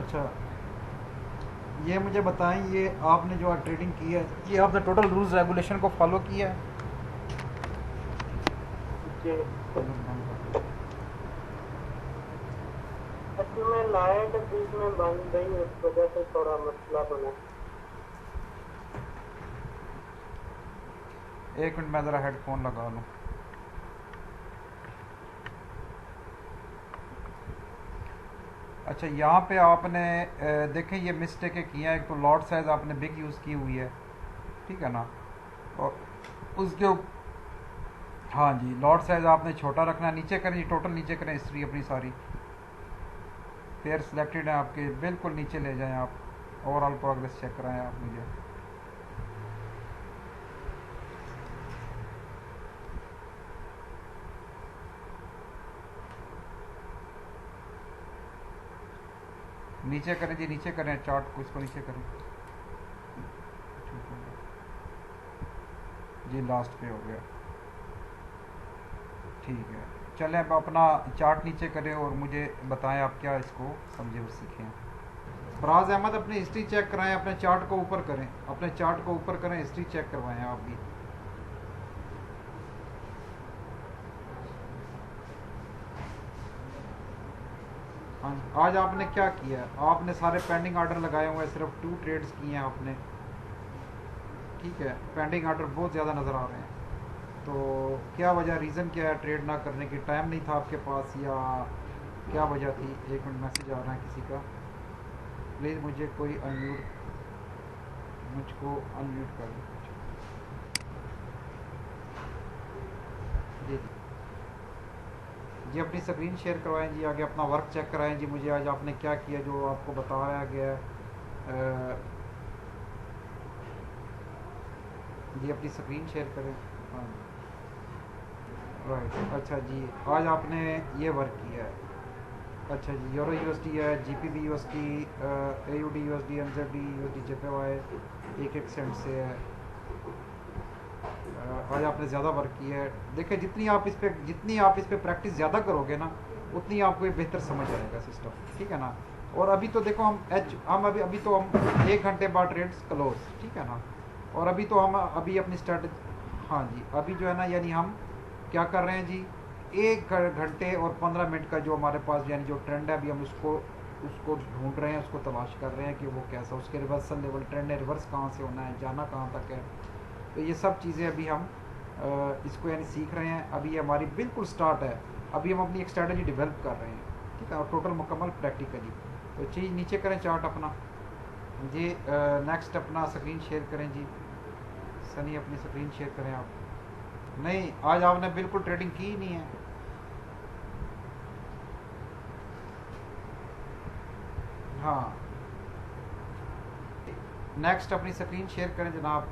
अच्छा, ये मुझे बताएं, ये आपने जो ट्रेडिंग की है, ये आपने टोटल रूल्स रेगुलेशन को फॉलो किया है? जी। एक्चुअली में लाइट बीच में बंद गई, उस वजह से थोड़ा मसला बना। एक मिनट, मैं ज़रा हेडफोन लगा लूँ। अच्छा, यहाँ पे आपने देखें ये मिस्टेकें की हैं। एक तो लॉट साइज़ आपने बिग यूज़ की हुई है, ठीक है ना, और उसके हाँ जी, लॉट साइज़ आपने छोटा रखना है। नीचे करें जी, टोटल नीचे करें हिस्ट्री अपनी सारी। पेयर सिलेक्टेड है आपके, बिल्कुल नीचे ले जाएं आप। ओवरऑल प्रोग्रेस चेक कराएं आप मुझे। नीचे करें जी, नीचे करें चार्ट को, इसको नीचे करें जी। लास्ट पे हो गया, ठीक है। चलें अब अपना चार्ट नीचे करें और मुझे बताएं आप क्या इसको समझे और सीखें। फराज अहमद, अपनी हिस्ट्री चेक कराएं, अपने चार्ट को ऊपर करें, अपने चार्ट को ऊपर करें, हिस्ट्री चेक करवाएं आप भी। हाँ, आज आपने क्या किया है? आपने सारे पेंडिंग आर्डर लगाए हुए हैं, सिर्फ 2 ट्रेड्स किए हैं आपने, ठीक है। पेंडिंग आर्डर बहुत ज़्यादा नज़र आ रहे हैं। तो क्या वजह, रीज़न क्या है ट्रेड ना करने की? टाइम नहीं था आपके पास या क्या वजह थी? एक मिनट, मैसेज आ रहा है किसी का। प्लीज़ मुझे कोई अनम्यूट, मुझको अनम्यूट कर दो जी। जी अपनी स्क्रीन शेयर करवाएं जी, आगे अपना वर्क चेक कराएं जी मुझे। आज आपने क्या किया जो आपको बताया गया है? जी अपनी स्क्रीन शेयर करें। हाँ, राइट, अच्छा जी। आज आपने ये वर्क किया है, अच्छा जी। यूरो यूएसडी है, GBP USD, AUD USD, NZD USD, JPY 1 1 cent से है। आज आपने ज़्यादा वर्क किया है। देखिए, जितनी आप इस पे प्रैक्टिस ज़्यादा करोगे ना, उतनी आपको ये बेहतर समझ आएगा सिस्टम, ठीक है ना। और अभी तो देखो हम अभी तो हम 1 घंटे बाद ट्रेड्स क्लोज, ठीक है ना। और अभी तो हम अभी अपनी स्ट्रेटजी, हाँ जी, अभी जो है ना, यानी हम क्या कर रहे हैं जी, 1 घंटे और 15 मिनट का जो हमारे पास यानी जो ट्रेंड है, अभी हम उसको उसको ढूंढ रहे हैं, उसको तलाश कर रहे हैं कि वो कैसा, उसके रिवर्सल लेवल ट्रेंड है, रिवर्स कहाँ से होना है, जाना कहाँ तक है। तो ये सब चीज़ें अभी हम इसको यानी सीख रहे हैं। अभी ये हमारी बिल्कुल स्टार्ट है, अभी हम अपनी एक स्ट्रैटेजी डेवलप कर रहे हैं, ठीक है, और टोटल मुकम्मल प्रैक्टिकली। तो चीज़ नीचे करें चार्ट अपना जी। नेक्स्ट अपना स्क्रीन शेयर करें जी। सनी अपनी स्क्रीन शेयर करें आप। नहीं, आज आपने बिल्कुल ट्रेडिंग की ही नहीं है। हाँ, नेक्स्ट अपनी स्क्रीन शेयर करें जनाब।